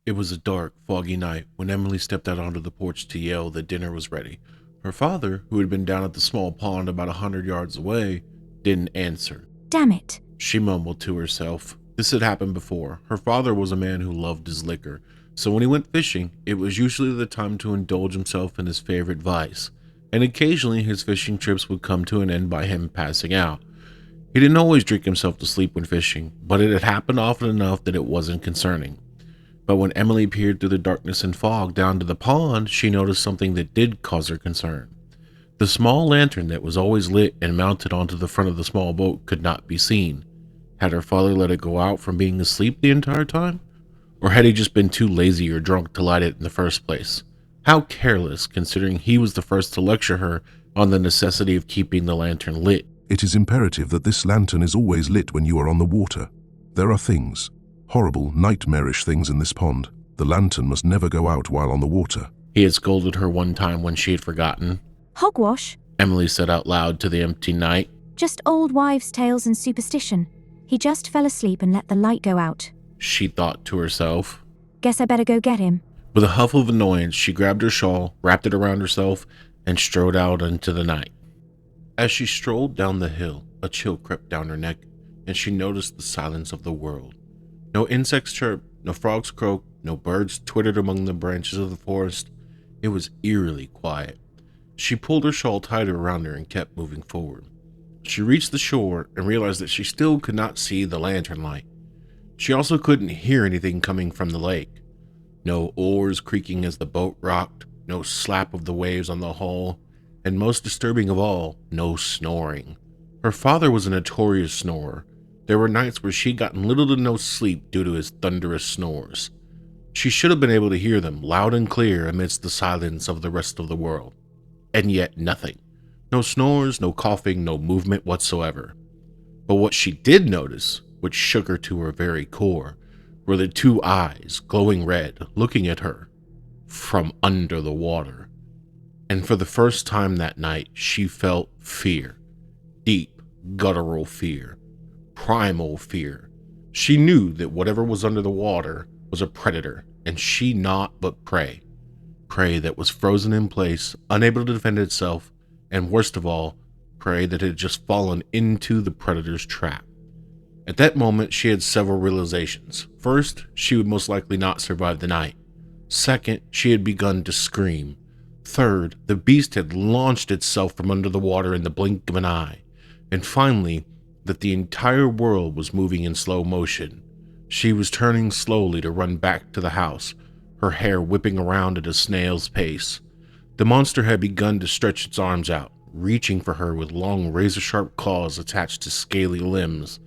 It was a dark, foggy night when Emily stepped out onto the porch to yell that dinner was ready. Her father, who had been down at the small pond about 100 yards away, didn't answer. Damn it. She mumbled to herself. This had happened before. Her father was a man who loved his liquor, so when he went fishing, it was usually the time to indulge himself in his favorite vice, and occasionally his fishing trips would come to an end by him passing out. He didn't always drink himself to sleep when fishing, but it had happened often enough that it wasn't concerning. But when Emily peered through the darkness and fog down to the pond, she noticed something that did cause her concern. The small lantern that was always lit and mounted onto the front of the small boat could not be seen. Had her father let it go out from being asleep the entire time? Or had he just been too lazy or drunk to light it in the first place? How careless, considering he was the first to lecture her on the necessity of keeping the lantern lit. It is imperative that this lantern is always lit when you are on the water. There are things, horrible, nightmarish things in this pond. The lantern must never go out while on the water. He had scolded her one time when she had forgotten. Hogwash? Emily said out loud to the empty night. Just old wives' tales and superstition. He just fell asleep and let the light go out. She thought to herself. Guess I better go get him. With a huff of annoyance, she grabbed her shawl, wrapped it around herself, and strode out into the night. As she strolled down the hill, a chill crept down her neck, and she noticed the silence of the world. No insects chirped, no frogs croaked, no birds twittered among the branches of the forest. It was eerily quiet. She pulled her shawl tighter around her and kept moving forward. She reached the shore and realized that she still could not see the lantern light. She also couldn't hear anything coming from the lake. No oars creaking as the boat rocked, no slap of the waves on the hull, and most disturbing of all, no snoring. Her father was a notorious snorer. There were nights where she'd gotten little to no sleep due to his thunderous snores. She should have been able to hear them loud and clear amidst the silence of the rest of the world. And yet nothing. No snores, no coughing, no movement whatsoever. But what she did notice, which shook her to her very core, were the two eyes, glowing red, looking at her from under the water. And for the first time that night, she felt fear. Deep, guttural fear. Primal fear. She knew that whatever was under the water was a predator, and she naught but prey. Prey that was frozen in place, unable to defend itself, and worst of all, prey that had just fallen into the predator's trap. At that moment, she had several realizations. First, she would most likely not survive the night. Second, she had begun to scream. Third, the beast had launched itself from under the water in the blink of an eye. And finally, that the entire world was moving in slow motion. She was turning slowly to run back to the house, her hair whipping around at a snail's pace. The monster had begun to stretch its arms out, reaching for her with long razor-sharp claws attached to scaly limbs.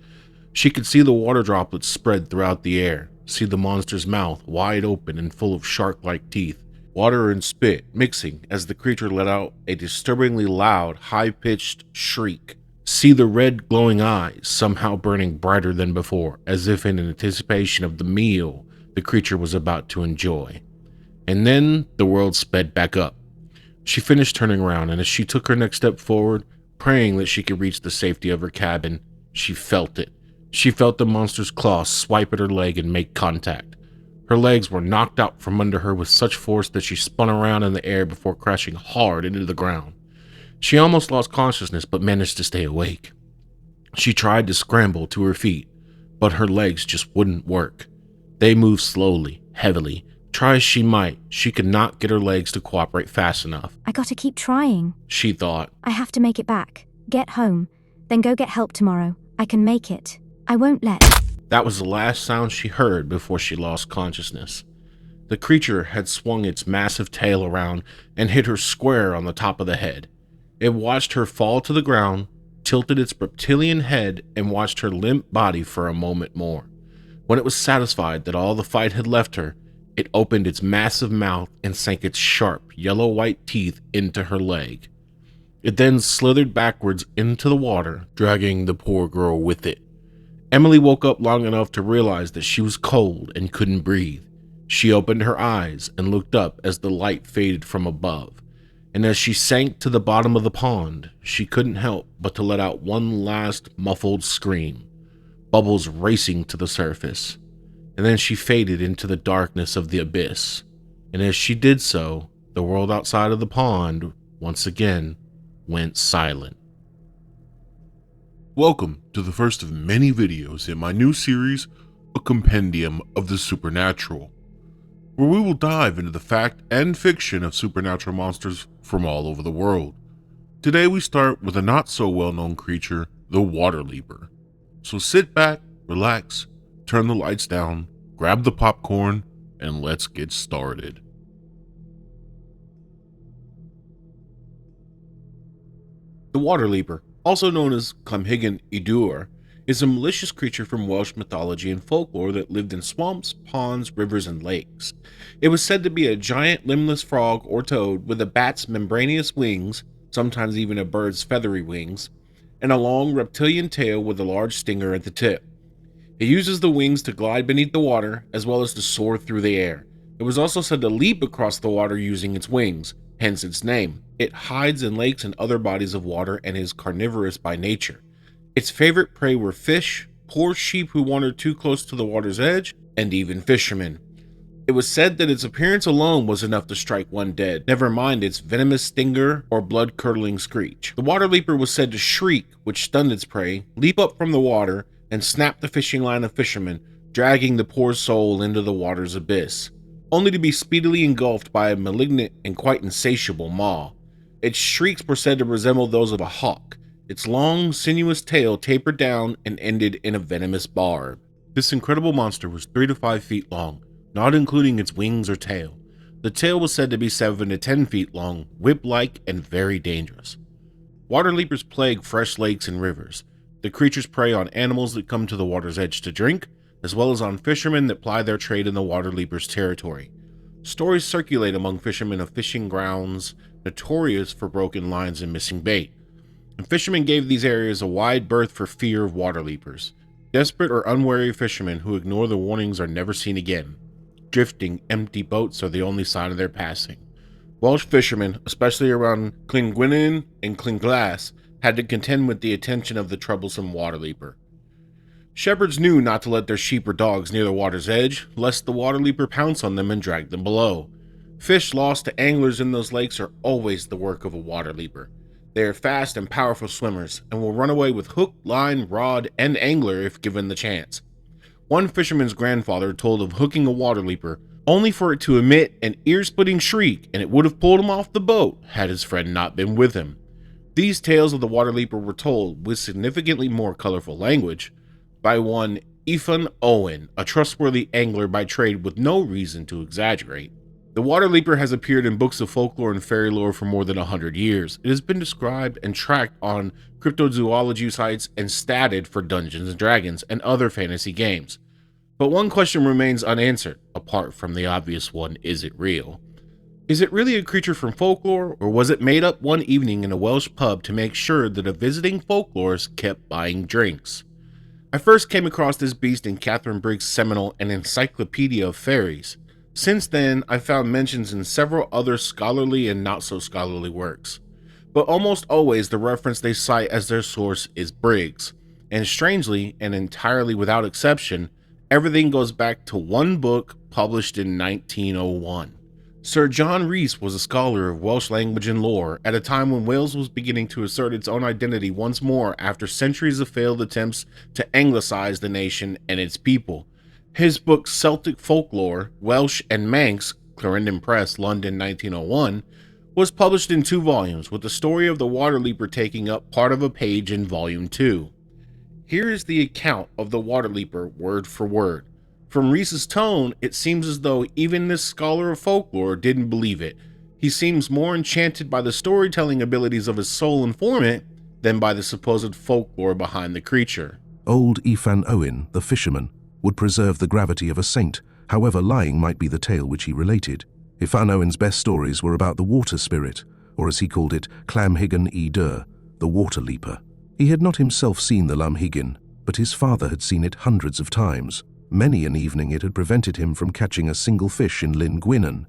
She could see the water droplets spread throughout the air, see the monster's mouth wide open and full of shark-like teeth, water and spit mixing as the creature let out a disturbingly loud, high-pitched shriek. See the red glowing eyes somehow burning brighter than before, as if in anticipation of the meal the creature was about to enjoy. And then the world sped back up. She finished turning around, and as she took her next step forward, praying that she could reach the safety of her cabin, she felt it. She felt the monster's claws swipe at her leg and make contact. Her legs were knocked out from under her with such force that she spun around in the air before crashing hard into the ground. She almost lost consciousness but managed to stay awake. She tried to scramble to her feet, but her legs just wouldn't work. They moved slowly, heavily. Try as she might, she could not get her legs to cooperate fast enough. I gotta keep trying. She thought. I have to make it back. Get home. Then go get help tomorrow. I can make it. I won't let. That was the last sound she heard before she lost consciousness. The creature had swung its massive tail around and hit her square on the top of the head. It watched her fall to the ground, tilted its reptilian head, and watched her limp body for a moment more. When it was satisfied that all the fight had left her, it opened its massive mouth and sank its sharp, yellow-white teeth into her leg. It then slithered backwards into the water, dragging the poor girl with it. Emily woke up long enough to realize that she was cold and couldn't breathe. She opened her eyes and looked up as the light faded from above. And as she sank to the bottom of the pond, she couldn't help but to let out one last muffled scream, bubbles racing to the surface. and then she faded into the darkness of the abyss. And as she did so, the world outside of the pond, once again, went silent. Welcome to the first of many videos in my new series, A Compendium of the Supernatural, where we will dive into the fact and fiction of supernatural monsters from all over the world. Today we start with a not so well-known creature, the water leaper. So sit back, relax, turn the lights down, grab the popcorn, and let's get started. The water leaper, also known as Clamhigan Idur, is a malicious creature from Welsh mythology and folklore that lived in swamps, ponds, rivers, and lakes. It was said to be a giant limbless frog or toad with a bat's membranous wings, sometimes even a bird's feathery wings, and a long reptilian tail with a large stinger at the tip. It uses the wings to glide beneath the water, as well as to soar through the air. It was also said to leap across the water using its wings, hence its name. It hides in lakes and other bodies of water and is carnivorous by nature. Its favorite prey were fish, poor sheep who wandered too close to the water's edge, and even fishermen. It was said that its appearance alone was enough to strike one dead, never mind its venomous stinger or blood-curdling screech. The water leaper was said to shriek, which stunned its prey, leap up from the water, and snap the fishing line of fishermen, dragging the poor soul into the water's abyss, only to be speedily engulfed by a malignant and quite insatiable maw. Its shrieks were said to resemble those of a hawk. Its long, sinuous tail tapered down and ended in a venomous barb. This incredible monster was 3 to 5 feet long, not including its wings or tail. The tail was said to be 7 to 10 feet long, whip-like, and very dangerous. Water leapers plague fresh lakes and rivers. The creatures prey on animals that come to the water's edge to drink, as well as on fishermen that ply their trade in the water leaper's territory. Stories circulate among fishermen of fishing grounds notorious for broken lines and missing bait, and fishermen gave these areas a wide berth for fear of water leapers. Desperate or unwary fishermen who ignore the warnings are never seen again. Drifting, empty boats are the only sign of their passing. Welsh fishermen, especially around Llangwynnin and Llanglas, had to contend with the attention of the troublesome water leaper. Shepherds knew not to let their sheep or dogs near the water's edge, lest the water leaper pounce on them and drag them below. Fish lost to anglers in those lakes are always the work of a water leaper. They are fast and powerful swimmers, and will run away with hook, line, rod, and angler if given the chance. One fisherman's grandfather told of hooking a water leaper, only for it to emit an ear-splitting shriek, and it would have pulled him off the boat had his friend not been with him. These tales of the water leaper were told, with significantly more colorful language, by one Ifan Owen, a trustworthy angler by trade with no reason to exaggerate. The water leaper has appeared in books of folklore and fairy lore for more than 100 years. It has been described and tracked on cryptozoology sites and statted for Dungeons & Dragons and other fantasy games. But one question remains unanswered, apart from the obvious one, is it real? Is it really a creature from folklore, or was it made up one evening in a Welsh pub to make sure that a visiting folklorist kept buying drinks? I first came across this beast in Catherine Briggs' seminal An Encyclopedia of Fairies. Since then, I found mentions in several other scholarly and not-so-scholarly works, but almost always the reference they cite as their source is Briggs, and strangely, and entirely without exception, everything goes back to one book published in 1901. Sir John Rhys was a scholar of Welsh language and lore at a time when Wales was beginning to assert its own identity once more after centuries of failed attempts to anglicize the nation and its people. His book Celtic Folklore, Welsh and Manx, Clarendon Press, London, 1901, was published in 2 volumes, with the story of the water leaper taking up part of a page in volume 2. Here is the account of the water leaper word for word. From Rhys's tone, it seems as though even this scholar of folklore didn't believe it. He seems more enchanted by the storytelling abilities of his sole informant than by the supposed folklore behind the creature. Old Ifan Owen, the fisherman, would preserve the gravity of a saint, however lying might be the tale which he related. Ifan Owen's best stories were about the water spirit, or as he called it, Clamhigan Idur, the water leaper. He had not himself seen the Llangwynnin, but his father had seen it hundreds of times. Many an evening it had prevented him from catching a single fish in Llangwynnin,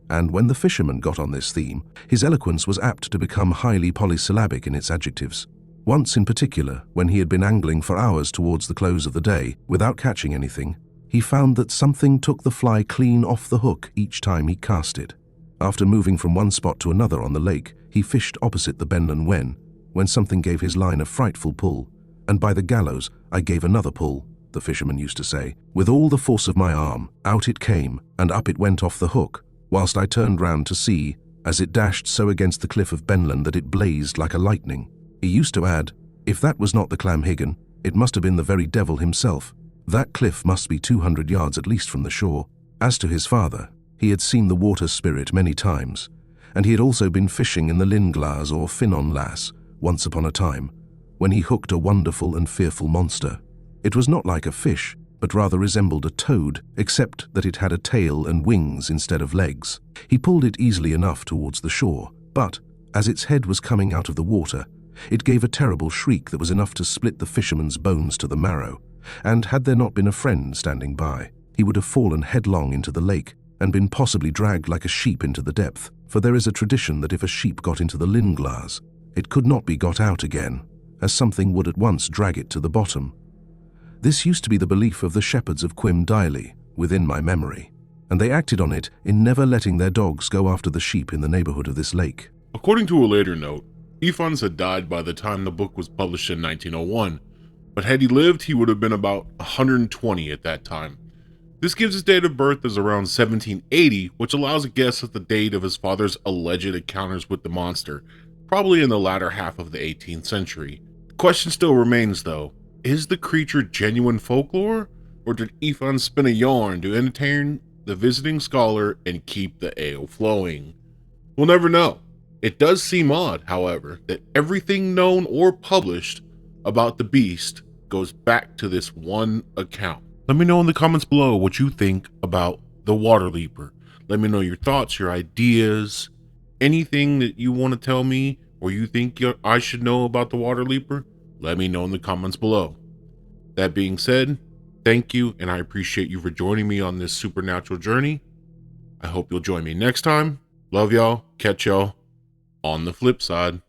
and when the fisherman got on this theme, his eloquence was apt to become highly polysyllabic in its adjectives. Once in particular, when he had been angling for hours towards the close of the day, without catching anything, he found that something took the fly clean off the hook each time he cast it. After moving from one spot to another on the lake, he fished opposite the Benlin Wen, when something gave his line a frightful pull, and by the gallows I gave another pull, the fisherman used to say. With all the force of my arm, out it came, and up it went off the hook, whilst I turned round to see, as it dashed so against the cliff of Benlin that it blazed like a lightning. He used to add, if that was not the Clamhigan, it must have been the very devil himself. That cliff must be 200 yards at least from the shore. As to his father, he had seen the water spirit many times, and he had also been fishing in the Linglas or Finnon Lass once upon a time, when he hooked a wonderful and fearful monster. It was not like a fish, but rather resembled a toad, except that it had a tail and wings instead of legs. He pulled it easily enough towards the shore, but, as its head was coming out of the water, it gave a terrible shriek that was enough to split the fisherman's bones to the marrow, and had there not been a friend standing by, he would have fallen headlong into the lake, and been possibly dragged like a sheep into the depth, for there is a tradition that if a sheep got into the Linglas, it could not be got out again, as something would at once drag it to the bottom. This used to be the belief of the shepherds of Quim Daily, within my memory, and they acted on it in never letting their dogs go after the sheep in the neighborhood of this lake. According to a later note, Ifans had died by the time the book was published in 1901, but had he lived, he would have been about 120 at that time. This gives his date of birth as around 1780, which allows a guess at the date of his father's alleged encounters with the monster, probably in the latter half of the 18th century. The question still remains though, is the creature genuine folklore, or did Ifan spin a yarn to entertain the visiting scholar and keep the ale flowing? We'll never know. It does seem odd, however, that everything known or published about the beast goes back to this one account. Let me know in the comments below what you think about the water leaper. Let me know your thoughts, your ideas, anything that you want to tell me or you think I should know about the water leaper. Let me know in the comments below. That being said, thank you, and I appreciate you for joining me on this supernatural journey. I hope you'll join me next time. Love y'all. Catch y'all on the flip side.